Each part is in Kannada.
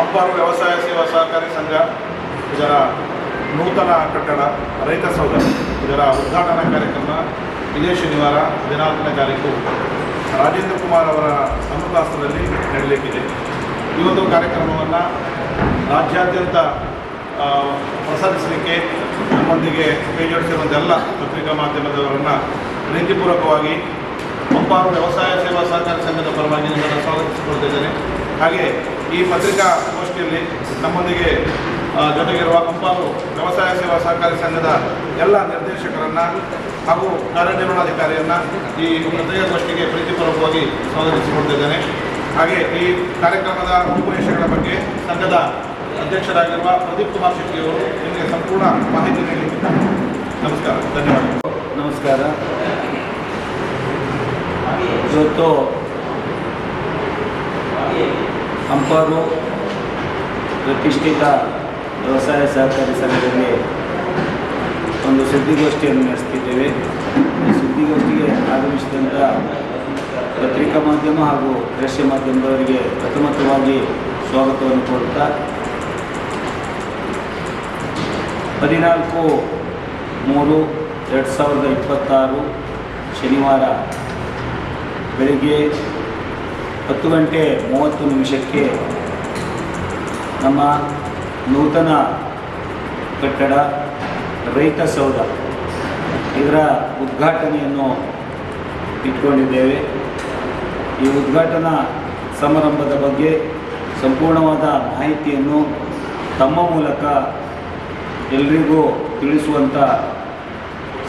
ಅಂಪಾರು ವ್ಯವಸಾಯ ಸೇವಾ ಸಹಕಾರಿ ಸಂಘ ಇದರ ನೂತನ ಕಟ್ಟಡ ರೈತ ಸೌಧ ಇದರ ಉದ್ಘಾಟನಾ ಕಾರ್ಯಕ್ರಮ ಇದೇ ಶನಿವಾರ 14ನೇ ತಾರೀಕು ರಾಜೇಂದ್ರ ಕುಮಾರ್ ಅವರ ಸಮ್ಮುಖಾಸನದಲ್ಲಿ ನಡೆಯಲಿಕ್ಕಿದೆ. ಈ ಒಂದು ಕಾರ್ಯಕ್ರಮವನ್ನು ರಾಜ್ಯಾದ್ಯಂತ ಪ್ರಸಾರಿಸಲಿಕ್ಕೆ ನಮ್ಮೊಂದಿಗೆ ಕೈ ಜೋಡಿಸಿರುವಂಥ ಎಲ್ಲ ಪತ್ರಿಕಾ ಮಾಧ್ಯಮದವರನ್ನು ಪ್ರೀತಿಪೂರ್ವಕವಾಗಿ ಅಂಪಾರು ವ್ಯವಸಾಯ ಸೇವಾ ಸಹಕಾರಿ ಸಂಘದ ಪರವಾಗಿ ನಿಮ್ಮನ್ನು ಸ್ವಾಗತಿಸಿಕೊಳ್ತಿದ್ದೇನೆ. ಹಾಗೆ ಈ ಪತ್ರಿಕಾಗೋಷ್ಠಿಯಲ್ಲಿ ನಮ್ಮೊಂದಿಗೆ ಜೊತೆಗಿರುವ ಅಂಪಾರು ವ್ಯವಸಾಯ ಸೇವಾ ಸಹಕಾರಿ ಸಂಘದ ಎಲ್ಲ ನಿರ್ದೇಶಕರನ್ನು ಹಾಗೂ ಕಾರ್ಯನಿರ್ವಹಣಾಧಿಕಾರಿಯನ್ನು ಈ ಪತ್ರಿಕಾಗೋಷ್ಠಿಗೆ ಪ್ರೀತಿಪೂರ್ವಕವಾಗಿ ಸ್ವಾಗತಿಸಿಕೊಳ್ತಿದ್ದೇನೆ. ಹಾಗೆ ಈ ಕಾರ್ಯಕ್ರಮದ ರೂಪುರೇಷೆಗಳ ಬಗ್ಗೆ ಸಂಘದ ಅಧ್ಯಕ್ಷರಾಗಿರುವ ಪ್ರದೀಪ್ ಕುಮಾರ್ ಶೆಟ್ಟಿಯವರು ನಿಮಗೆ ಸಂಪೂರ್ಣ ಮಾಹಿತಿ ನೀಡಲಿದ್ದಾರೆ. ನಮಸ್ಕಾರ, ಧನ್ಯವಾದಗಳು. ನಮಸ್ಕಾರ. ಇವತ್ತು ಅಂಪಾರು ಪ್ರತಿಷ್ಠಿತ ವ್ಯವಸಾಯ ಸಹಕಾರಿ ಸಂಘದಲ್ಲಿ ಒಂದು ಸುದ್ದಿಗೋಷ್ಠಿಯನ್ನು ನಡೆಸ್ತಿದ್ದೇವೆ. ಈ ಸುದ್ದಿಗೋಷ್ಠಿಗೆ ಆಗಮಿಸಿದಂಥ ಪತ್ರಿಕಾ ಮಾಧ್ಯಮ ಹಾಗೂ ದೃಶ್ಯ ಮಾಧ್ಯಮದವರಿಗೆ ಪ್ರಥಮವಾಗಿ ಸ್ವಾಗತವನ್ನು ಕೋರುತ್ತಾ 14/3/2026 ಶನಿವಾರ ಬೆಳಗ್ಗೆ 10:30 ನಮ್ಮ ನೂತನ ಕಟ್ಟಡ ರೈತ ಸೌಧ ಇದರ ಉದ್ಘಾಟನೆಯನ್ನು ಇಟ್ಕೊಂಡಿದ್ದೇವೆ. ಈ ಉದ್ಘಾಟನಾ ಸಮಾರಂಭದ ಬಗ್ಗೆ ಸಂಪೂರ್ಣವಾದ ಮಾಹಿತಿಯನ್ನು ತಮ್ಮ ಮೂಲಕ ಎಲ್ರಿಗೂ ತಿಳಿಸುವಂಥ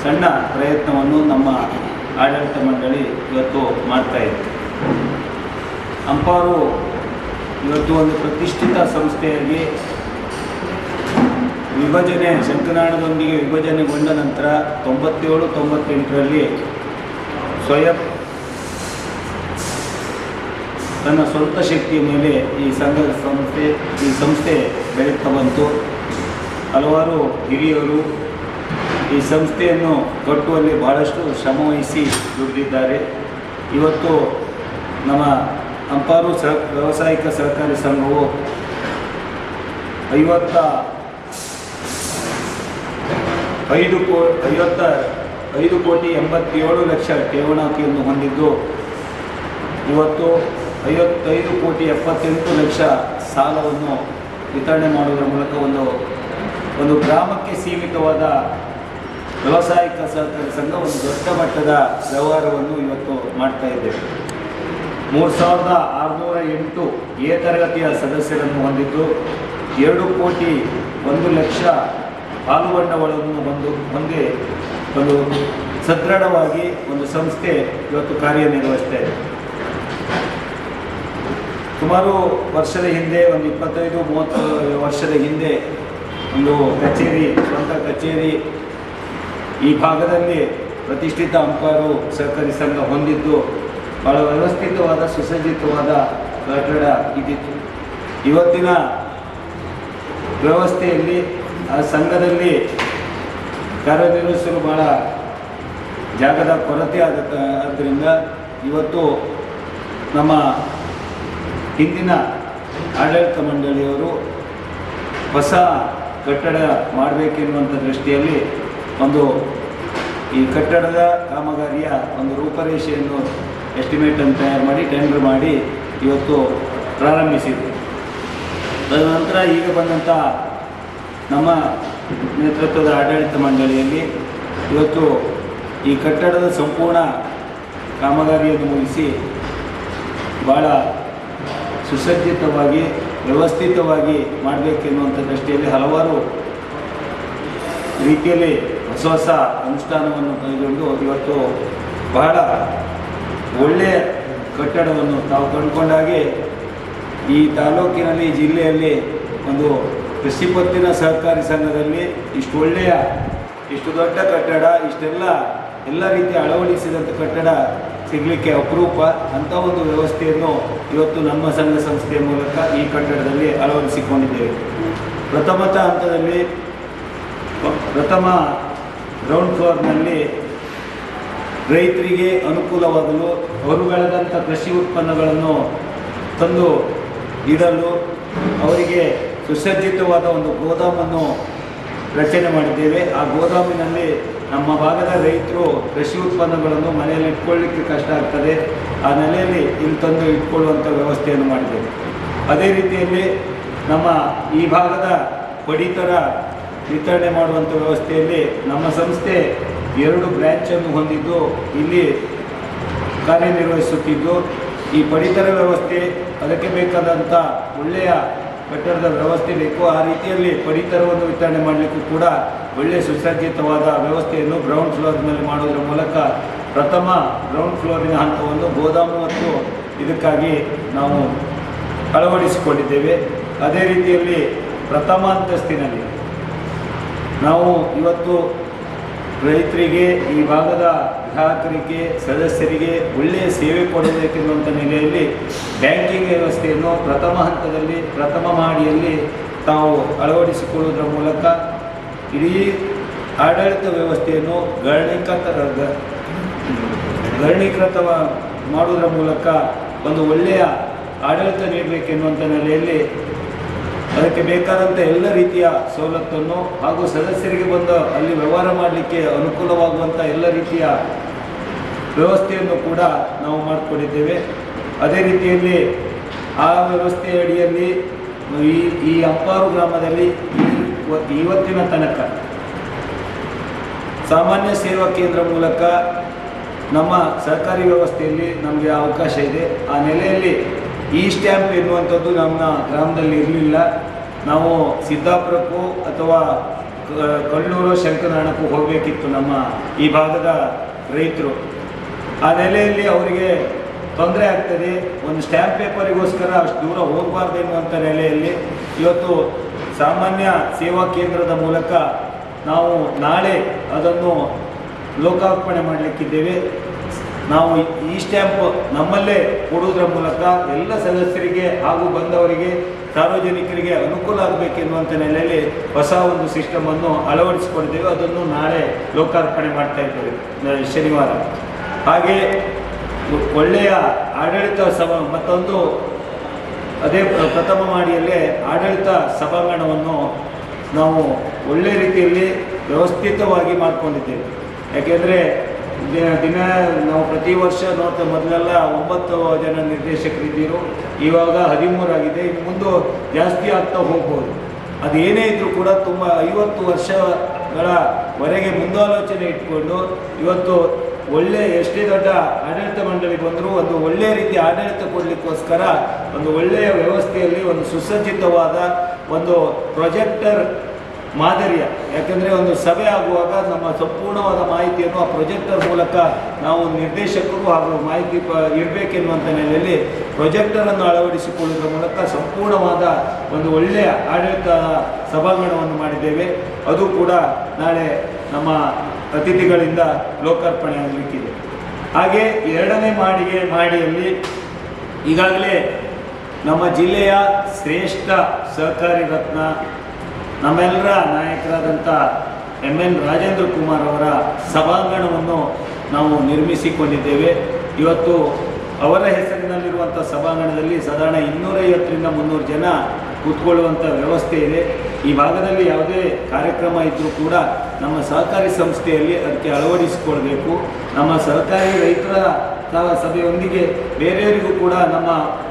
ಸಣ್ಣ ಪ್ರಯತ್ನವನ್ನು ನಮ್ಮ ಆಡಳಿತ ಮಂಡಳಿ ಇವತ್ತು ಮಾಡ್ತಾಯಿದೆ. ಅಂಪಾರು ಇವತ್ತು ಒಂದು ಪ್ರತಿಷ್ಠಿತ ಸಂಸ್ಥೆಯಾಗಿ ವಿಭಜನೆ ಶಂಕನಾಳದೊಂದಿಗೆ ವಿಭಜನೆಗೊಂಡ ನಂತರ 97-98ರಲ್ಲಿ ಸ್ವಯಂ ತನ್ನ ಸ್ವಂತ ಶಕ್ತಿಯ ಮೇಲೆ ಈ ಸಂಸ್ಥೆ ಬೆಳೀತಾ ಬಂತು. ಹಲವಾರು ಹಿರಿಯರು ಈ ಸಂಸ್ಥೆಯನ್ನು ಕಟ್ಟುವಲ್ಲಿ ಬಹಳಷ್ಟು ಶ್ರಮವಹಿಸಿ ದುಡಿದಿದ್ದಾರೆ. ಇವತ್ತು ನಮ್ಮ ಅಂಪಾರು ವ್ಯಾವಸಾಯಿಕ ಸಹಕಾರಿ ಸಂಘವು 55,87,00,000 ಠೇವಣಿಯನ್ನು ಹೊಂದಿದ್ದು ಇವತ್ತು 55,78,00,000 ಸಾಲವನ್ನು ವಿತರಣೆ ಮಾಡುವುದರ ಮೂಲಕ ಒಂದು ಗ್ರಾಮಕ್ಕೆ ಸೀಮಿತವಾದ ವ್ಯಾವಸಾಯಿಕ ಸಹಕಾರಿ ಸಂಘ ಒಂದು ದೊಡ್ಡ ಮಟ್ಟದ ವ್ಯವಹಾರವನ್ನು ಇವತ್ತು ಮಾಡ್ತಾ ಇದ್ದೇವೆ. 3,608 ಎ ತರಗತಿಯ ಸದಸ್ಯರನ್ನು ಹೊಂದಿದ್ದು 2,01,00,000 ಪಾಲುಬಂಡವಾಳವನ್ನು ಹೊಂದಿ ಒಂದು ಸದೃಢವಾಗಿ ಒಂದು ಸಂಸ್ಥೆ ಇವತ್ತು ಕಾರ್ಯನಿರ್ವಹಿಸ್ತಾ ಇದೆ. ಸುಮಾರು ವರ್ಷದ ಹಿಂದೆ ಒಂದು 25-30 ವರ್ಷದ ಹಿಂದೆ ಒಂದು ಸ್ವಂತ ಕಚೇರಿ ಈ ಭಾಗದಲ್ಲಿ ಪ್ರತಿಷ್ಠಿತ ಅಂಪಾರು ಸಹಕಾರಿ ಸಂಘ ಹೊಂದಿದ್ದು ಬಹಳ ವ್ಯವಸ್ಥಿತವಾದ ಸುಸಜ್ಜಿತವಾದ ಕಟ್ಟಡ ಇದ್ದಿತ್ತು. ಇವತ್ತಿನ ವ್ಯವಸ್ಥೆಯಲ್ಲಿ ಆ ಸಂಘದಲ್ಲಿ ಕಾರ್ಯನಿರ್ವಹಿಸಲು ಬಹಳ ಜಾಗದ ಕೊರತೆ ಆದ್ದರಿಂದ ಇವತ್ತು ನಮ್ಮ ಹಿಂದಿನ ಆಡಳಿತ ಮಂಡಳಿಯವರು ಹೊಸ ಕಟ್ಟಡ ಮಾಡಬೇಕೆನ್ನುವಂಥ ದೃಷ್ಟಿಯಲ್ಲಿ ಈ ಕಟ್ಟಡದ ಕಾಮಗಾರಿಯ ಒಂದು ರೂಪರೇಷೆಯನ್ನು ಎಸ್ಟಿಮೇಟನ್ನು ತಯಾರು ಮಾಡಿ ಟೆಂಡರ್ ಮಾಡಿ ಇವತ್ತು ಪ್ರಾರಂಭಿಸಿದೆ. ತದನಂತರ ಈಗ ಬಂದಂಥ ನಮ್ಮ ನೇತೃತ್ವದ ಆಡಳಿತ ಮಂಡಳಿಯಲ್ಲಿ ಇವತ್ತು ಈ ಕಟ್ಟಡದ ಸಂಪೂರ್ಣ ಕಾಮಗಾರಿಯನ್ನು ಮುಗಿಸಿ ಭಾಳ ಸುಸಜ್ಜಿತವಾಗಿ ವ್ಯವಸ್ಥಿತವಾಗಿ ಮಾಡಬೇಕೆನ್ನುವಂಥ ದೃಷ್ಟಿಯಲ್ಲಿ ಹಲವಾರು ರೀತಿಯಲ್ಲಿ ಹೊಸ ಅನುಷ್ಠಾನವನ್ನು ಕೈಗೊಂಡು ಇವತ್ತು ಬಹಳ ಒಳ್ಳೆಯ ಕಟ್ಟಡವನ್ನು ತಾವು ಕಂಡುಕೊಂಡಾಗೆ ಈ ತಾಲೂಕಿನಲ್ಲಿ ಜಿಲ್ಲೆಯಲ್ಲಿ ಒಂದು ಕೃಷಿ ಪತ್ತಿನ ಸಹಕಾರಿ ಸಂಘದಲ್ಲಿ ಇಷ್ಟು ದೊಡ್ಡ ಕಟ್ಟಡ ಎಲ್ಲ ರೀತಿಯ ಅಳವಡಿಸಿದಂಥ ಕಟ್ಟಡ ಸಿಗಲಿಕ್ಕೆ ಅಪರೂಪ. ಅಂಥ ಒಂದು ವ್ಯವಸ್ಥೆಯನ್ನು ಇವತ್ತು ನಮ್ಮ ಸಂಘ ಸಂಸ್ಥೆಯ ಮೂಲಕ ಈ ಕಟ್ಟಡದಲ್ಲಿ ಅಳವಡಿಸಿಕೊಂಡಿದ್ದೇವೆ. ಪ್ರಥಮ ಗ್ರೌಂಡ್ ಫ್ಲೋರ್ನಲ್ಲಿ ರೈತರಿಗೆ ಅನುಕೂಲವಾಗಲು ಅವರು ಬೆಳೆದಂಥ ಕೃಷಿ ಉತ್ಪನ್ನಗಳನ್ನು ತಂದು ಇಡಲು ಅವರಿಗೆ ಸುಸಜ್ಜಿತವಾದ ಒಂದು ಗೋದಾಮನ್ನು ರಚನೆ ಮಾಡಿದ್ದೇವೆ. ಆ ಗೋದಾಮಿನಲ್ಲಿ ನಮ್ಮ ಭಾಗದ ರೈತರು ಕೃಷಿ ಉತ್ಪನ್ನಗಳನ್ನು ಮನೆಯಲ್ಲಿ ಇಟ್ಕೊಳ್ಳಿಕ್ಕೆ ಕಷ್ಟ ಆಗ್ತದೆ, ಆ ನೆಲೆಯಲ್ಲಿ ಇಲ್ಲಿ ತಂದು ಇಟ್ಕೊಳ್ಳುವಂಥ ವ್ಯವಸ್ಥೆಯನ್ನು ಮಾಡಿದ್ದೇವೆ. ಅದೇ ರೀತಿಯಲ್ಲಿ ನಮ್ಮ ಈ ಭಾಗದ ಪಡಿತರ ವಿತರಣೆ ಮಾಡುವಂಥ ವ್ಯವಸ್ಥೆಯಲ್ಲಿ ನಮ್ಮ ಸಂಸ್ಥೆ 2 ಬ್ರ್ಯಾಂಚನ್ನು ಹೊಂದಿದ್ದು ಇಲ್ಲಿ ಕಾರ್ಯನಿರ್ವಹಿಸುತ್ತಿದ್ದು, ಈ ಪಡಿತರ ವ್ಯವಸ್ಥೆ ಅದಕ್ಕೆ ಬೇಕಾದಂಥ ಒಳ್ಳೆಯ ಕಟ್ಟಡದ ವ್ಯವಸ್ಥೆ ಬೇಕು. ಆ ರೀತಿಯಲ್ಲಿ ಪಡಿತರವನ್ನು ವಿತರಣೆ ಮಾಡಲಿಕ್ಕೂ ಕೂಡ ಒಳ್ಳೆಯ ಸುಸಜ್ಜಿತವಾದ ವ್ಯವಸ್ಥೆಯನ್ನು ಗ್ರೌಂಡ್ ಫ್ಲೋರ್ನಲ್ಲಿ ಮಾಡುವುದರ ಮೂಲಕ ಪ್ರಥಮ ಗ್ರೌಂಡ್ ಫ್ಲೋರಿನ ಹಂತವನ್ನು ಗೋದಾಮು ಮತ್ತು ಇದಕ್ಕಾಗಿ ನಾವು ಅಳವಡಿಸಿಕೊಂಡಿದ್ದೇವೆ. ಅದೇ ರೀತಿಯಲ್ಲಿ ಪ್ರಥಮ ಅಂತಸ್ತಿನಲ್ಲಿ ನಾವು ಇವತ್ತು ರೈತರಿಗೆ, ಈ ಭಾಗದ ಗ್ರಾಹಕರಿಗೆ, ಸದಸ್ಯರಿಗೆ ಒಳ್ಳೆಯ ಸೇವೆ ಕೊಡಬೇಕೆನ್ನುವಂಥ ನೆಲೆಯಲ್ಲಿ ಬ್ಯಾಂಕಿಂಗ್ ವ್ಯವಸ್ಥೆಯನ್ನು ಪ್ರಥಮ ಹಂತದಲ್ಲಿ ಪ್ರಥಮ ಮಾಡಿಯಲ್ಲಿ ತಾವು ಅಳವಡಿಸಿಕೊಳ್ಳುವುದರ ಮೂಲಕ ಇಡೀ ಆಡಳಿತ ವ್ಯವಸ್ಥೆಯನ್ನು ಗಣಕೀಕೃತ ಮಾಡುವುದರ ಮೂಲಕ ಒಂದು ಒಳ್ಳೆಯ ಆಡಳಿತ ನೀಡಬೇಕೆನ್ನುವಂಥ ನೆಲೆಯಲ್ಲಿ ಅದಕ್ಕೆ ಬೇಕಾದಂಥ ಎಲ್ಲ ರೀತಿಯ ಸವಲತ್ತನ್ನು ಹಾಗೂ ಸದಸ್ಯರಿಗೆ ಬಂದು ಅಲ್ಲಿ ವ್ಯವಹಾರ ಮಾಡಲಿಕ್ಕೆ ಅನುಕೂಲವಾಗುವಂಥ ಎಲ್ಲ ರೀತಿಯ ವ್ಯವಸ್ಥೆಯನ್ನು ಕೂಡ ನಾವು ಮಾಡಿಕೊಂಡಿದ್ದೇವೆ. ಅದೇ ರೀತಿಯಲ್ಲಿ ಆ ವ್ಯವಸ್ಥೆಯ ಅಡಿಯಲ್ಲಿ ಈ ಅಂಪಾರು ಗ್ರಾಮದಲ್ಲಿ ಇವತ್ತಿನ ತನಕ ಸಾಮಾನ್ಯ ಸೇವಾ ಕೇಂದ್ರ ಮೂಲಕ ನಮ್ಮ ಸರ್ಕಾರಿ ವ್ಯವಸ್ಥೆಯಲ್ಲಿ ನಮಗೆ ಅವಕಾಶ ಇದೆ. ಆ ನೆಲೆಯಲ್ಲಿ ಈ ಸ್ಟ್ಯಾಂಪ್ ಎನ್ನುವಂಥದ್ದು ನಮ್ಮ ಗ್ರಾಮದಲ್ಲಿ ಇರಲಿಲ್ಲ. ನಾವು ಸಿದ್ದಾಪುರಕ್ಕೂ ಅಥವಾ ಕಳ್ಳೂರು ಶಂಕರನಾರಾಯಣಕ್ಕೂ ಹೋಗಬೇಕಿತ್ತು ನಮ್ಮ ಈ ಭಾಗದ ರೈತರು. ಆ ನೆಲೆಯಲ್ಲಿ ಅವರಿಗೆ ತೊಂದರೆ ಆಗ್ತದೆ, ಒಂದು ಸ್ಟ್ಯಾಂಪ್ ಪೇಪರಿಗೋಸ್ಕರ ಅಷ್ಟು ದೂರ ಹೋಗಬಾರ್ದು ಎನ್ನುವಂಥ ನೆಲೆಯಲ್ಲಿ ಇವತ್ತು ಸಾಮಾನ್ಯ ಸೇವಾ ಕೇಂದ್ರದ ಮೂಲಕ ನಾವು ನಾಳೆ ಅದನ್ನು ಲೋಕಾರ್ಪಣೆ ಮಾಡಲಿಕ್ಕಿದ್ದೇವೆ. ನಾವು ಈ ಸ್ಟ್ಯಾಂಪ್ ನಮ್ಮಲ್ಲೇ ಕೊಡುವುದರ ಮೂಲಕ ಎಲ್ಲ ಸದಸ್ಯರಿಗೆ ಹಾಗೂ ಬಂದವರಿಗೆ, ಸಾರ್ವಜನಿಕರಿಗೆ ಅನುಕೂಲ ಆಗಬೇಕೆನ್ನುವಂಥ ನೆಲೆಯಲ್ಲಿ ಹೊಸ ಒಂದು ಸಿಸ್ಟಮನ್ನು ಅಳವಡಿಸಿಕೊಂಡಿದ್ದೇವೆ. ಅದನ್ನು ನಾಳೆ ಲೋಕಾರ್ಪಣೆ ಮಾಡ್ತಾ ಇದ್ದೇವೆ ಶನಿವಾರ. ಹಾಗೆ ಒಳ್ಳೆಯ ಆಡಳಿತ ಮತ್ತೊಂದು ಅದೇ ಪ್ರಥಮ ಮಾಡಿಯಲ್ಲೇ ಆಡಳಿತ ಸಭಾಂಗಣವನ್ನು ನಾವು ಒಳ್ಳೆಯ ರೀತಿಯಲ್ಲಿ ವ್ಯವಸ್ಥಿತವಾಗಿ ಮಾಡಿಕೊಂಡಿದ್ದೇವೆ. ಯಾಕೆಂದರೆ ದಿನ ನಾವು ಪ್ರತಿ ವರ್ಷ ನೋಡ್ತಾ ಮೊದಲೆಲ್ಲ 9 ಜನ ನಿರ್ದೇಶಕರಿದ್ದರು, ಇವಾಗ 13 ಆಗಿದೆ. ಇನ್ನು ಮುಂದೆ ಜಾಸ್ತಿ ಆಗ್ತಾ ಹೋಗ್ಬೋದು. ಅದೇನೇ ಇದ್ದರೂ ಕೂಡ ತುಂಬ 50 ವರ್ಷಗಳವರೆಗೆ ಮುಂದಾಲೋಚನೆ ಇಟ್ಕೊಂಡು ಇವತ್ತು ಎಷ್ಟೇ ದೊಡ್ಡ ಆಡಳಿತ ಮಂಡಳಿ ಬಂದರೂ ಒಂದು ಒಳ್ಳೆಯ ರೀತಿಯ ಆಡಳಿತ ಕೊಡಲಿಕ್ಕೋಸ್ಕರ ಒಂದು ಒಳ್ಳೆಯ ವ್ಯವಸ್ಥೆಯಲ್ಲಿ ಒಂದು ಸುಸಜ್ಜಿತವಾದ ಒಂದು ಪ್ರೊಜೆಕ್ಟರ್ ಮಾದರಿಯ, ಯಾಕೆಂದರೆ ಒಂದು ಸಭೆ ಆಗುವಾಗ ನಮ್ಮ ಸಂಪೂರ್ಣವಾದ ಮಾಹಿತಿಯನ್ನು ಆ ಪ್ರೊಜೆಕ್ಟರ್ ಮೂಲಕ ನಾವು ನಿರ್ದೇಶಕರು ಹಾಗೂ ಮಾಹಿತಿ ಇರಬೇಕೆನ್ನುವಂಥ ನೆಲೆಯಲ್ಲಿ ಪ್ರೊಜೆಕ್ಟರನ್ನು ಅಳವಡಿಸಿಕೊಳ್ಳುವುದರ ಮೂಲಕ ಸಂಪೂರ್ಣವಾದ ಒಂದು ಒಳ್ಳೆಯ ಆಡಳಿತ ಸಭಾಂಗಣವನ್ನು ಮಾಡಿದ್ದೇವೆ. ಅದು ಕೂಡ ನಾಳೆ ನಮ್ಮ ಅತಿಥಿಗಳಿಂದ ಲೋಕಾರ್ಪಣೆ ಆಗಲಿಕ್ಕಿದೆ. ಹಾಗೆ 2ನೇ ಮಾಡಿಯಲ್ಲಿ ಈಗಾಗಲೇ ನಮ್ಮ ಜಿಲ್ಲೆಯ ಶ್ರೇಷ್ಠ ಸಹಕಾರಿ ರತ್ನ ನಮ್ಮೆಲ್ಲರ ನಾಯಕರಾದಂಥ MN ರಾಜೇಂದ್ರ ಕುಮಾರ್ ಅವರ ಸಭಾಂಗಣವನ್ನು ನಾವು ನಿರ್ಮಿಸಿಕೊಂಡಿದ್ದೇವೆ. ಇವತ್ತು ಅವರ ಹೆಸರಿನಲ್ಲಿರುವಂಥ ಸಭಾಂಗಣದಲ್ಲಿ ಸಾಧಾರಣ 250ರಿಂದ 300 ಜನ ಕೂತ್ಕೊಳ್ಳುವಂಥ ವ್ಯವಸ್ಥೆ ಇದೆ. ಈ ಭಾಗದಲ್ಲಿ ಯಾವುದೇ ಕಾರ್ಯಕ್ರಮ ಇದ್ದರೂ ಕೂಡ ನಮ್ಮ ಸಹಕಾರಿ ಸಂಸ್ಥೆಯಲ್ಲಿ ಅದಕ್ಕೆ ಅಳವಡಿಸಿಕೊಳ್ಬೇಕು. ನಮ್ಮ ಸಹಕಾರಿ ರೈತರ ಸಭೆಯೊಂದಿಗೆ ಬೇರೆಯವರಿಗೂ ಕೂಡ ನಮ್ಮ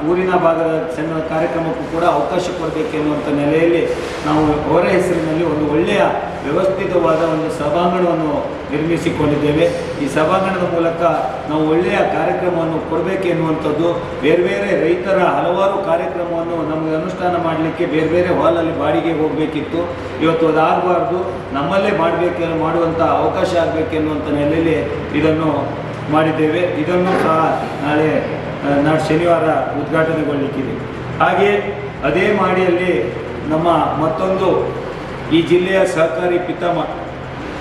ಊರಿನ ಭಾಗದ ಸಣ್ಣ ಕಾರ್ಯಕ್ರಮಕ್ಕೂ ಕೂಡ ಅವಕಾಶ ಕೊಡಬೇಕೆನ್ನುವಂಥ ನೆಲೆಯಲ್ಲಿ ನಾವು ಅವರ ಹೆಸರಿನಲ್ಲಿ ಒಂದು ಒಳ್ಳೆಯ ವ್ಯವಸ್ಥಿತವಾದ ಒಂದು ಸಭಾಂಗಣವನ್ನು ನಿರ್ಮಿಸಿಕೊಂಡಿದ್ದೇವೆ. ಈ ಸಭಾಂಗಣದ ಮೂಲಕ ನಾವು ಒಳ್ಳೆಯ ಕಾರ್ಯಕ್ರಮವನ್ನು ಕೊಡಬೇಕೆನ್ನುವಂಥದ್ದು, ಬೇರೆ ರೈತರ ಹಲವಾರು ಕಾರ್ಯಕ್ರಮವನ್ನು ನಮಗೆ ಅನುಷ್ಠಾನ ಮಾಡಲಿಕ್ಕೆ ಬೇರೆ ಹಾಲಲ್ಲಿ ಬಾಡಿಗೆ ಹೋಗಬೇಕಿತ್ತು. ಇವತ್ತು ಅದಾಗಬಾರ್ದು, ನಮ್ಮಲ್ಲೇ ಮಾಡುವಂಥ ಅವಕಾಶ ಆಗಬೇಕೆನ್ನುವಂಥ ನೆಲೆಯಲ್ಲಿ ಇದನ್ನು ಮಾಡಿದ್ದೇವೆ. ಇದನ್ನು ಸಹ ನಾಳೆ ಶನಿವಾರ ಉದ್ಘಾಟನೆಗೊಳ್ಳಲಿಕ್ಕಿದೆ. ಹಾಗೆ ಅದೇ ಮಾಡಿಯಲ್ಲಿ ನಮ್ಮ ಮತ್ತೊಂದು ಈ ಜಿಲ್ಲೆಯ ಸಹಕಾರಿ ಪಿತಾಮಹ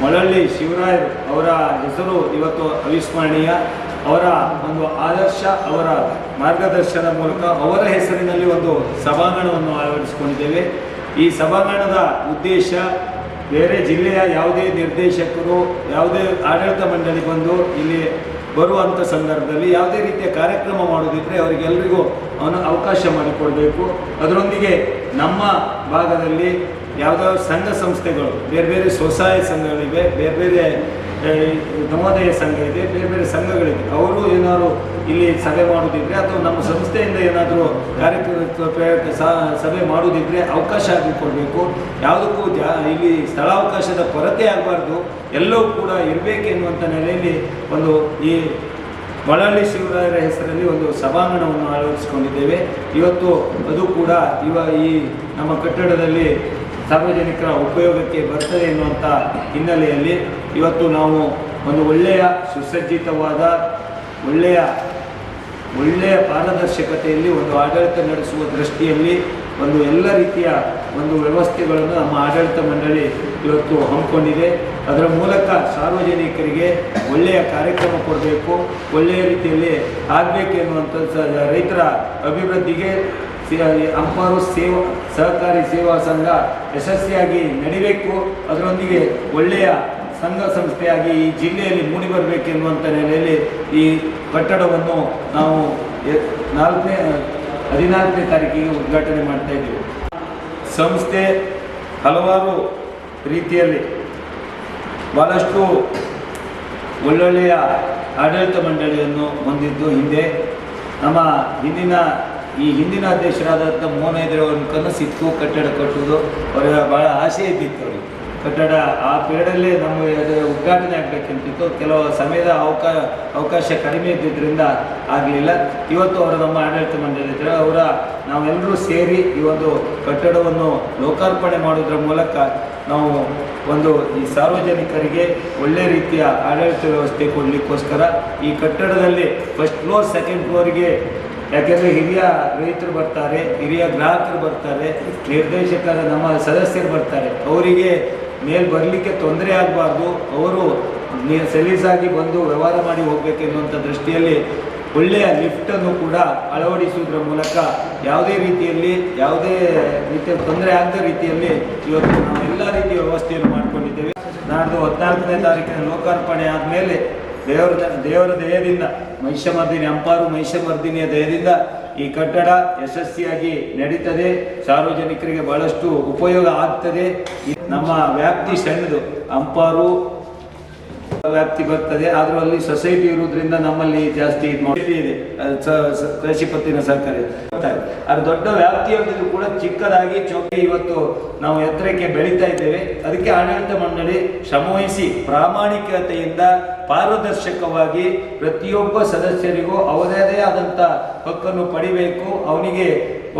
ಮಳವಳ್ಳಿ ಶಿವರಾಯರು ಅವರ ಹೆಸರು ಇವತ್ತು ಅವಿಸ್ಮರಣೀಯ. ಅವರ ಒಂದು ಆದರ್ಶ, ಅವರ ಮಾರ್ಗದರ್ಶನದ ಮೂಲಕ ಅವರ ಹೆಸರಿನಲ್ಲಿ ಒಂದು ಸಭಾಂಗಣವನ್ನು ಅಳವಡಿಸಿಕೊಂಡಿದ್ದೇವೆ. ಈ ಸಭಾಂಗಣದ ಉದ್ದೇಶ ಬೇರೆ ಜಿಲ್ಲೆಯ ಯಾವುದೇ ನಿರ್ದೇಶಕರು, ಯಾವುದೇ ಆಡಳಿತ ಮಂಡಳಿ ಬಂದು ಇಲ್ಲಿ ಬರುವಂಥ ಸಂದರ್ಭದಲ್ಲಿ ಯಾವುದೇ ರೀತಿಯ ಕಾರ್ಯಕ್ರಮ ಮಾಡೋದಿದ್ದರೆ ಅವರಿಗೆಲ್ಲರಿಗೂ ಅವಕಾಶ ಮಾಡಿಕೊಡಬೇಕು. ಅದರೊಂದಿಗೆ ನಮ್ಮ ಭಾಗದಲ್ಲಿ ಯಾವುದಾದ್ರು ಸಂಘ ಸಂಸ್ಥೆಗಳು, ಬೇರೆ ಬೇರೆ ಸ್ವಸಹಾಯ ಸಂಘಗಳಿವೆ, ಬೇರೆ ಬೇರೆ ನವೋದಯ ಸಂಘ ಇದೆ, ಬೇರೆ ಬೇರೆ ಸಂಘಗಳಿದೆ. ಅವರು ಏನಾದರೂ ಇಲ್ಲಿ ಸಭೆ ಮಾಡೋದಿದ್ರೆ ಅಥವಾ ನಮ್ಮ ಸಂಸ್ಥೆಯಿಂದ ಏನಾದರೂ ಸಭೆ ಮಾಡೋದಿದ್ರೆ ಅವಕಾಶ ಆಗಿಕೊಡ್ಬೇಕು. ಯಾವುದಕ್ಕೂ ಇಲ್ಲಿ ಸ್ಥಳಾವಕಾಶದ ಕೊರತೆ ಆಗಬಾರ್ದು, ಎಲ್ಲವೂ ಕೂಡ ಇರಬೇಕೆನ್ನುವಂಥ ನೆಲೆಯಲ್ಲಿ ಒಂದು ಈ ಮಳವಳ್ಳಿ ಶಿವರಾಯರ ಹೆಸರಲ್ಲಿ ಒಂದು ಸಭಾಂಗಣವನ್ನು ಅಳವಡಿಸಿಕೊಂಡಿದ್ದೇವೆ. ಇವತ್ತು ಅದು ಕೂಡ ಈ ನಮ್ಮ ಕಟ್ಟಡದಲ್ಲಿ ಸಾರ್ವಜನಿಕರ ಉಪಯೋಗಕ್ಕೆ ಬರ್ತದೆ ಎನ್ನುವಂಥ ಹಿನ್ನೆಲೆಯಲ್ಲಿ ಇವತ್ತು ನಾವು ಒಂದು ಒಳ್ಳೆಯ ಸುಸಜ್ಜಿತವಾದ ಒಳ್ಳೆಯ ಪಾರದರ್ಶಕತೆಯಲ್ಲಿ ಒಂದು ಆಡಳಿತ ನಡೆಸುವ ದೃಷ್ಟಿಯಲ್ಲಿ ಒಂದು ಎಲ್ಲ ರೀತಿಯ ಒಂದು ವ್ಯವಸ್ಥೆಗಳನ್ನು ನಮ್ಮ ಆಡಳಿತ ಮಂಡಳಿ ಇವತ್ತು ಹಮ್ಮಿಕೊಂಡಿದೆ. ಅದರ ಮೂಲಕ ಸಾರ್ವಜನಿಕರಿಗೆ ಒಳ್ಳೆಯ ಕಾರ್ಯಕ್ರಮ ಕೊಡಬೇಕು, ಒಳ್ಳೆಯ ರೀತಿಯಲ್ಲಿ ಆಗಬೇಕು ಎನ್ನುವಂಥ ರೈತರ ಅಭಿವೃದ್ಧಿಗೆ ಅಂಪಾರು ಸಹಕಾರಿ ಸೇವಾ ಸಂಘ ಯಶಸ್ವಿಯಾಗಿ ನಡಿಬೇಕು. ಅದರೊಂದಿಗೆ ಒಳ್ಳೆಯ ಸಂಘ ಸಂಸ್ಥೆಯಾಗಿ ಈ ಜಿಲ್ಲೆಯಲ್ಲಿ ಮೂಡಿಬರಬೇಕೆನ್ನುವಂಥ ನೆಲೆಯಲ್ಲಿ ಈ ಕಟ್ಟಡವನ್ನು ನಾವು 14ನೇ ತಾರೀಕಿಗೆ ಉದ್ಘಾಟನೆ ಮಾಡ್ತಾ ಇದ್ದೀವಿ. ಸಂಸ್ಥೆ ಹಲವಾರು ರೀತಿಯಲ್ಲಿ ಭಾಳಷ್ಟು ಒಳ್ಳೊಳ್ಳೆಯ ಆಡಳಿತ ಮಂಡಳಿಯನ್ನು ಹೊಂದಿದ್ದು ಹಿಂದೆ ನಮ್ಮ ಹಿಂದಿನ ಅಧ್ಯಕ್ಷರಾದಂಥ ಮೋಹನ್ ಹೈದರಾಬಾದ್ ಕನಸಿತ್ತು ಕಟ್ಟಡ ಕಟ್ಟುವುದು. ಅವರ ಭಾಳ ಆಸೆ ಇದ್ದಿತ್ತು ಅವರಿಗೆ ಕಟ್ಟಡ ಆ ಪೀರಿಯಡಲ್ಲೇ ನಮ್ಮ ಉದ್ಘಾಟನೆ ಆಗಬೇಕಂತಿತ್ತು. ಕೆಲವು ಸಮಯದ ಅವಕಾಶ ಕಡಿಮೆ ಇದ್ದಿದ್ದರಿಂದ ಆಗಲಿಲ್ಲ. ಇವತ್ತು ಅವರು ನಮ್ಮ ಆಡಳಿತ ಮಂಡಳಿ ಇದ್ದರೆ ನಾವೆಲ್ಲರೂ ಸೇರಿ ಈ ಒಂದು ಕಟ್ಟಡವನ್ನು ಲೋಕಾರ್ಪಣೆ ಮಾಡೋದ್ರ ಮೂಲಕ ನಾವು ಈ ಸಾರ್ವಜನಿಕರಿಗೆ ಒಳ್ಳೆ ರೀತಿಯ ಆಡಳಿತ ವ್ಯವಸ್ಥೆ ಕೊಡಲಿಕ್ಕೋಸ್ಕರ ಈ ಕಟ್ಟಡದಲ್ಲಿ ಫಸ್ಟ್ ಫ್ಲೋರ್ ಸೆಕೆಂಡ್ ಫ್ಲೋರ್ಗೆ, ಯಾಕೆಂದರೆ ಹಿರಿಯ ರೈತರು ಬರ್ತಾರೆ, ಹಿರಿಯ ಗ್ರಾಹಕರು ಬರ್ತಾರೆ, ನಿರ್ದೇಶಕರ ನಮ್ಮ ಸದಸ್ಯರು ಬರ್ತಾರೆ, ಅವರಿಗೆ ಮೇಲೆ ಬರಲಿಕ್ಕೆ ತೊಂದರೆ ಆಗಬಾರ್ದು, ಅವರು ಸಲೀಸಾಗಿ ಬಂದು ವ್ಯವಹಾರ ಮಾಡಿ ಹೋಗಬೇಕೆನ್ನುವಂಥ ದೃಷ್ಟಿಯಲ್ಲಿ ಒಳ್ಳೆಯ ಲಿಫ್ಟನ್ನು ಕೂಡ ಅಳವಡಿಸುವುದರ ಮೂಲಕ ಯಾವುದೇ ರೀತಿಯ ತೊಂದರೆ ಆಗದ ರೀತಿಯಲ್ಲಿ ಇವತ್ತು ನಾವು ಎಲ್ಲ ರೀತಿಯ ವ್ಯವಸ್ಥೆಯನ್ನು ಮಾಡಿಕೊಂಡಿದ್ದೇವೆ. ನಾಡ್ದು 14ನೇ ತಾರೀಕಿನ ಲೋಕಾರ್ಪಣೆ ಆದಮೇಲೆ ದೇವರ ದಯದಿಂದ ಅಂಪಾರು ಮಹಿಷಮರ್ದಿನಿಯ ದಯದಿಂದ ಈ ಕಟ್ಟಡ ಯಶಸ್ವಿಯಾಗಿ ನಡೀತದೆ. ಸಾರ್ವಜನಿಕರಿಗೆ ಬಹಳಷ್ಟು ಉಪಯೋಗ ಆಗ್ತದೆ. ನಮ್ಮ ವ್ಯಾಪ್ತಿ ಸಣ್ಣದು, ಅಂಪಾರು ವ್ಯಾಪ್ತಿ ಬರ್ತದೆ, ಆದರೂ ಅಲ್ಲಿ ಸೊಸೈಟಿ ಇರುವುದರಿಂದ ನಮ್ಮಲ್ಲಿ ಜಾಸ್ತಿ ಇದೆ ಕೃಷಿ ಪತ್ತಿನ ಸಹಕಾರಿ. ಅದು ದೊಡ್ಡ ವ್ಯಾಪ್ತಿಯೊಂದಿಗೂ ಕೂಡ ಚಿಕ್ಕದಾಗಿ ಚೌಕಿ ಇವತ್ತು ನಾವು ಎತ್ತರಕ್ಕೆ ಬೆಳೀತಾ ಇದ್ದೇವೆ. ಅದಕ್ಕೆ ಆಡಳಿತ ಮಂಡಳಿ ಶ್ರಮವಹಿಸಿ ಪ್ರಾಮಾಣಿಕತೆಯಿಂದ ಪಾರದರ್ಶಕವಾಗಿ ಪ್ರತಿಯೊಬ್ಬ ಸದಸ್ಯರಿಗೂ ಅವರದೇ ಆದಂಥ ಹಕ್ಕನ್ನು ಪಡಿಬೇಕು, ಅವನಿಗೆ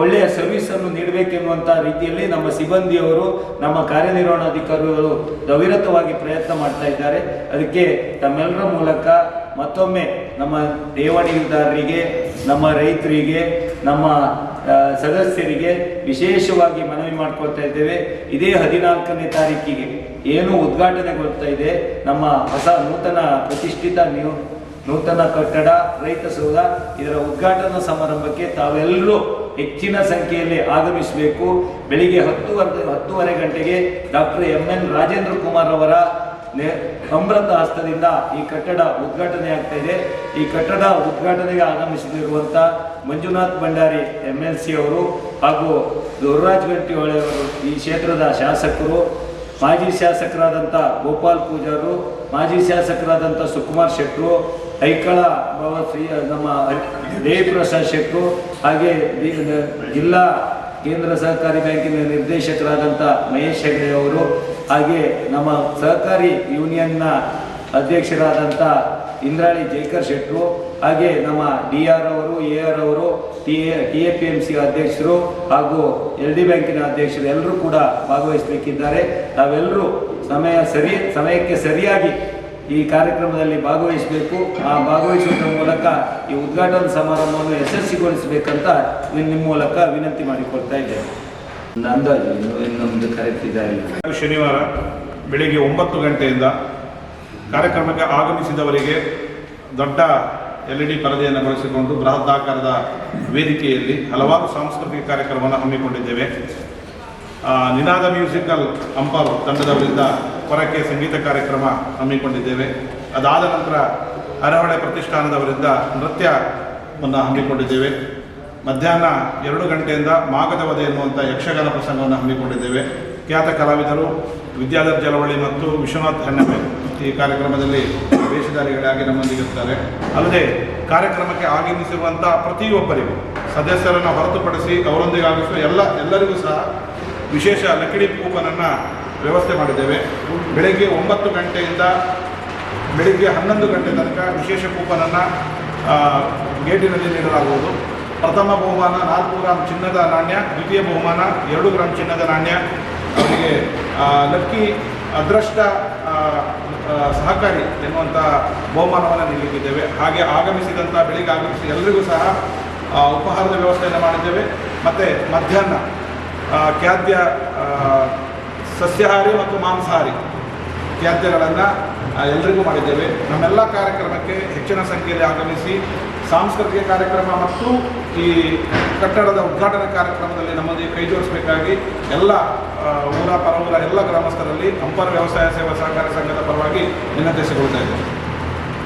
ಒಳ್ಳೆಯ ಸರ್ವಿಸನ್ನು ನೀಡಬೇಕೆನ್ನುವಂಥ ರೀತಿಯಲ್ಲಿ ನಮ್ಮ ಸಿಬ್ಬಂದಿಯವರು, ನಮ್ಮ ಕಾರ್ಯನಿರ್ವಹಣಾಧಿಕಾರಿಗಳು ಅವಿರತವಾಗಿ ಪ್ರಯತ್ನ ಮಾಡ್ತಾ ಇದ್ದಾರೆ. ಅದಕ್ಕೆ ತಮ್ಮೆಲ್ಲರ ಮೂಲಕ ಮತ್ತೊಮ್ಮೆ ನಮ್ಮ ಠೇವಣಿದಾರರಿಗೆ, ನಮ್ಮ ರೈತರಿಗೆ, ನಮ್ಮ ಸದಸ್ಯರಿಗೆ ವಿಶೇಷವಾಗಿ ಮನವಿ ಮಾಡಿಕೊಳ್ತಾ ಇದ್ದೇವೆ. ಇದೇ 14ನೇ ತಾರೀಕಿಗೆ ಏನು ಉದ್ಘಾಟನೆಗೊಳ್ತಾ ಇದೆ ನಮ್ಮ ಹೊಸ ಪ್ರತಿಷ್ಠಿತ ನೂತನ ಕಟ್ಟಡ ರೈತ ಸೌಧ, ಇದರ ಉದ್ಘಾಟನಾ ಸಮಾರಂಭಕ್ಕೆ ತಾವೆಲ್ಲರೂ ಹೆಚ್ಚಿನ ಸಂಖ್ಯೆಯಲ್ಲಿ ಆಗಮಿಸಬೇಕು. ಬೆಳಿಗ್ಗೆ 10:30 ಗಂಟೆಗೆ ಡಾಕ್ಟರ್ MN ರಾಜೇಂದ್ರ ಕುಮಾರ್ ಅವರ ಅಮೃತ ಹಸ್ತದಿಂದ ಈ ಕಟ್ಟಡ ಉದ್ಘಾಟನೆ ಆಗ್ತಾ ಇದೆ. ಈ ಕಟ್ಟಡ ಉದ್ಘಾಟನೆಗೆ ಆಗಮಿಸಲಿರುವಂಥ ಮಂಜುನಾಥ್ ಭಂಡಾರಿ MLC ಅವರು ಹಾಗೂ ದುರ್ರಾಜ್ ಗಂಟಿಹೊಳೆ ಅವರು, ಈ ಕ್ಷೇತ್ರದ ಶಾಸಕರು, ಮಾಜಿ ಶಾಸಕರಾದಂಥ ಗೋಪಾಲ್ ಪೂಜಾರು, ಮಾಜಿ ಶಾಸಕರಾದಂಥ ಸುಕುಮಾರ್ ಶೆಟ್ಟರು, ಹೈಕಳ ಶ್ರೀ ನಮ್ಮ ದೇವಿಪ್ರಸಾದ್ ಶೆಟ್ಟರು, ಹಾಗೆ ಜಿಲ್ಲಾ ಕೇಂದ್ರ ಸಹಕಾರಿ ಬ್ಯಾಂಕಿನ ನಿರ್ದೇಶಕರಾದಂಥ ಮಹೇಶ್ ಹೆಗಡೆ ಅವರು, ಹಾಗೆ ನಮ್ಮ ಸಹಕಾರಿ ಯೂನಿಯನ್ನ ಅಧ್ಯಕ್ಷರಾದಂಥ ಇಂದ್ರಾಳಿ ಜೈಕರ್ ಶೆಟ್ಟರು, ಹಾಗೆ ನಮ್ಮ DR ಅವರು, AR ಅವರು, TAPMC ಅಧ್ಯಕ್ಷರು ಹಾಗೂ LD ಬ್ಯಾಂಕಿನ ಅಧ್ಯಕ್ಷರು ಎಲ್ಲರೂ ಕೂಡ ಭಾಗವಹಿಸಲಿಕ್ಕಿದ್ದಾರೆ. ತಾವೆಲ್ಲರೂ ಸಮಯಕ್ಕೆ ಸರಿಯಾಗಿ ಈ ಕಾರ್ಯಕ್ರಮದಲ್ಲಿ ಭಾಗವಹಿಸಬೇಕು. ಆ ಭಾಗವಹಿಸುವುದರ ಮೂಲಕ ಈ ಉದ್ಘಾಟನಾ ಸಮಾರಂಭವನ್ನು ಯಶಸ್ವಿಗೊಳಿಸಬೇಕಂತ ನಿಮ್ಮ ಮೂಲಕ ವಿನಂತಿ ಮಾಡಿಕೊಳ್ತಾ ಇದ್ದೇನೆ. ಅಂದಾಜು ಇನ್ನೊಂದು ಕರೆಕ್ಟಿದ್ದಾರೆ. ಶನಿವಾರ ಬೆಳಿಗ್ಗೆ 9 ಗಂಟೆಯಿಂದ ಕಾರ್ಯಕ್ರಮಕ್ಕೆ ಆಗಮಿಸಿದವರಿಗೆ ದೊಡ್ಡ LED ಪರದೆಯನ್ನು ಬಳಸಿಕೊಂಡು ಬೃಹದಾಕಾರದ ವೇದಿಕೆಯಲ್ಲಿ ಹಲವಾರು ಸಾಂಸ್ಕೃತಿಕ ಕಾರ್ಯಕ್ರಮವನ್ನು ಹಮ್ಮಿಕೊಂಡಿದ್ದೇವೆ. ನಿನಾದ ಮ್ಯೂಸಿಕಲ್ ಅಂಪಾರು ತಂಡದವರಿಂದ ಹೊರಕ್ಕೆ ಸಂಗೀತ ಕಾರ್ಯಕ್ರಮ ಹಮ್ಮಿಕೊಂಡಿದ್ದೇವೆ. ಅದಾದ ನಂತರ ಅರವಳೆ ಪ್ರತಿಷ್ಠಾನದವರಿಂದ ನೃತ್ಯವನ್ನು ಹಮ್ಮಿಕೊಂಡಿದ್ದೇವೆ. ಮಧ್ಯಾಹ್ನ 2 ಗಂಟೆಯಿಂದ ಮಾಗದ ವಧೆ ಎನ್ನುವಂಥ ಯಕ್ಷಗಾನ ಪ್ರಸಂಗವನ್ನು ಹಮ್ಮಿಕೊಂಡಿದ್ದೇವೆ. ಖ್ಯಾತ ಕಲಾವಿದರು ವಿದ್ಯಾಧರ್ ಜಲವಳ್ಳಿ ಮತ್ತು ವಿಶ್ವನಾಥ್ ಹೆಣ್ಣಮೆ ಈ ಕಾರ್ಯಕ್ರಮದಲ್ಲಿ ವೇಷಧಾರಿಗಳಾಗಿ ನಮ್ಮೊಂದಿಗಿರ್ತಾರೆ. ಅಲ್ಲದೆ ಕಾರ್ಯಕ್ರಮಕ್ಕೆ ಆಗಮಿಸಿರುವಂಥ ಪ್ರತಿಯೊಬ್ಬರಿಗೂ ಸದಸ್ಯರನ್ನು ಹೊರತುಪಡಿಸಿ ಅವರೊಂದಿಗೆ ಆಗಮಿಸುವ ಎಲ್ಲರಿಗೂ ಸಹ ವಿಶೇಷ ಲಕಿಡಿ ಕೂಪನನ್ನು ವ್ಯವಸ್ಥೆ ಮಾಡಿದ್ದೇವೆ. ಬೆಳಗ್ಗೆ 9 ಗಂಟೆಯಿಂದ ಬೆಳಿಗ್ಗೆ 11 ಗಂಟೆ ತನಕ ವಿಶೇಷ ಕೂಪನನ್ನು ಗೇಟಿನಲ್ಲಿ ನೀಡಲಾಗುವುದು. ಪ್ರಥಮ ಬಹುಮಾನ 4 ಗ್ರಾಂ ಚಿನ್ನದ ನಾಣ್ಯ, ದ್ವಿತೀಯ ಬಹುಮಾನ 2 ಗ್ರಾಂ ಚಿನ್ನದ ನಾಣ್ಯ, ಅವರಿಗೆ ಲಕ್ಕಿ ಅದೃಷ್ಟ ಸಹಕಾರಿ ಎನ್ನುವಂಥ ಬಹುಮಾನವನ್ನು ನೀಡಲಿಕ್ಕಿದ್ದೇವೆ. ಹಾಗೆ ಆಗಮಿಸಿದಂಥ ಬೆಳಿಗ್ಗೆ ಆಗಮಿಸಿ ಎಲ್ಲರಿಗೂ ಸಹ ಉಪಹಾರದ ವ್ಯವಸ್ಥೆಯನ್ನು ಮಾಡಿದ್ದೇವೆ. ಮತ್ತು ಮಧ್ಯಾಹ್ನ ಖಾದ್ಯ ಸಸ್ಯಾಹಾರಿ ಮತ್ತು ಮಾಂಸಾಹಾರಿ ಖಾದ್ಯಗಳನ್ನು ಎಲ್ಲರಿಗೂ ಮಾಡಿದ್ದೇವೆ. ನಮ್ಮೆಲ್ಲ ಕಾರ್ಯಕ್ರಮಕ್ಕೆ ಹೆಚ್ಚಿನ ಸಂಖ್ಯೆಯಲ್ಲಿ ಆಗಮಿಸಿ ಸಾಂಸ್ಕೃತಿಕ ಕಾರ್ಯಕ್ರಮ ಮತ್ತು ಈ ಕಟ್ಟಡದ ಉದ್ಘಾಟನಾ ಕಾರ್ಯಕ್ರಮದಲ್ಲಿ ನಮ್ಮೊಂದಿಗೆ ಕೈ ಜೋಡಿಸಬೇಕಾಗಿ ಎಲ್ಲ ಊರ ಪರವೂರ ಎಲ್ಲ ಗ್ರಾಮಸ್ಥರಲ್ಲಿ ಹಂಪರ ವ್ಯವಸಾಯ ಸೇವಾ ಸಹಕಾರ ಸಂಘದ ಪರವಾಗಿ ವಿನಂತಿಸಿಕೊಳ್ತಾ ಇದ್ದೇವೆ.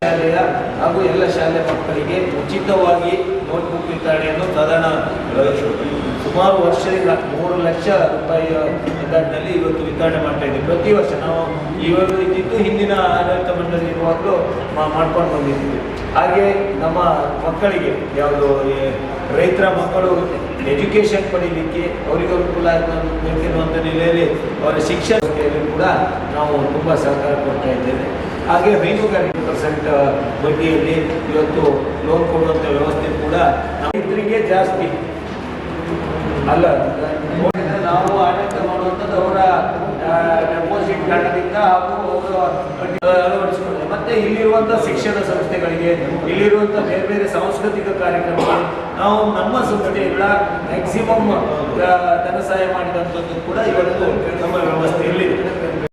ಶಾಲೆಯ ಹಾಗೂ ಎಲ್ಲ ಶಾಲೆ ಮಕ್ಕಳಿಗೆ ಉಚಿತವಾಗಿ ನೋಟ್ಬುಕ್ ವಿತರಣೆಯನ್ನು ಸಾಧಾರಣ ಸುಮಾರು ವರ್ಷದಿಂದ 3 ಲಕ್ಷ ರೂಪಾಯಿಯ ಮೆಥಡ್ನಲ್ಲಿ ಇವತ್ತು ವಿತರಣೆ ಮಾಡ್ತಾ ಇದ್ದೀವಿ. ಪ್ರತಿ ವರ್ಷ ನಾವು ಇವಾಗ ಇದ್ದಿದ್ದು ಹಿಂದಿನ ಆಡಳಿತ ಮಂಡಳಿ ಇರುವಾಗಲೂ ಮಾಡ್ಕೊಂಡು ಬಂದಿದ್ದೀವಿ. ಹಾಗೆ ನಮ್ಮ ಮಕ್ಕಳಿಗೆ ಯಾವುದು ರೈತರ ಮಕ್ಕಳು ಎಜುಕೇಷನ್ ಪಡೀಲಿಕ್ಕೆ ಅವರಿಗೆ ಅನುಕೂಲ ಬೇಕೆನ್ನುವಂಥ ನೆಲೆಯಲ್ಲಿ ಅವರ ಶಿಕ್ಷಣದಲ್ಲಿ ಕೂಡ ನಾವು ತುಂಬ ಸಹಕಾರ ಕೊಡ್ತಾ ಇದ್ದೇವೆ. ಹಾಗೆ ಹೈನುಗಾರಿಕೆ 10% ಬಡ್ಡಿಯಲ್ಲಿ ಇವತ್ತು ಲೋನ್ ಕೊಡುವಂಥ ವ್ಯವಸ್ಥೆ ಕೂಡ ರೈತರಿಗೆ ಜಾಸ್ತಿ ಅಲ್ಲ. ನಾವು ಆಡಳಿತ ಮಾಡುವಂಥದ್ದು ಅವರ ಡೆಪಾಸಿಟ್ ಹಣದಿಂದ ಹಾಗೂ ಅವರು ಅಳವಡಿಸಿಕೊಂಡ್ರೆ ಮತ್ತು ಇಲ್ಲಿರುವಂಥ ಶಿಕ್ಷಣ ಸಂಸ್ಥೆಗಳಿಗೆ, ಇಲ್ಲಿರುವಂಥ ಬೇರೆ ಬೇರೆ ಸಾಂಸ್ಕೃತಿಕ ಕಾರ್ಯಕ್ರಮಗಳು ನಾವು ನಮ್ಮ ಸಂಸ್ಥೆಗಳ ಮ್ಯಾಕ್ಸಿಮಮ್ ಧನ ಸಹಾಯ ಮಾಡಿದಂಥದ್ದು ಕೂಡ ಇವತ್ತು ನಮ್ಮ ವ್ಯವಸ್ಥೆ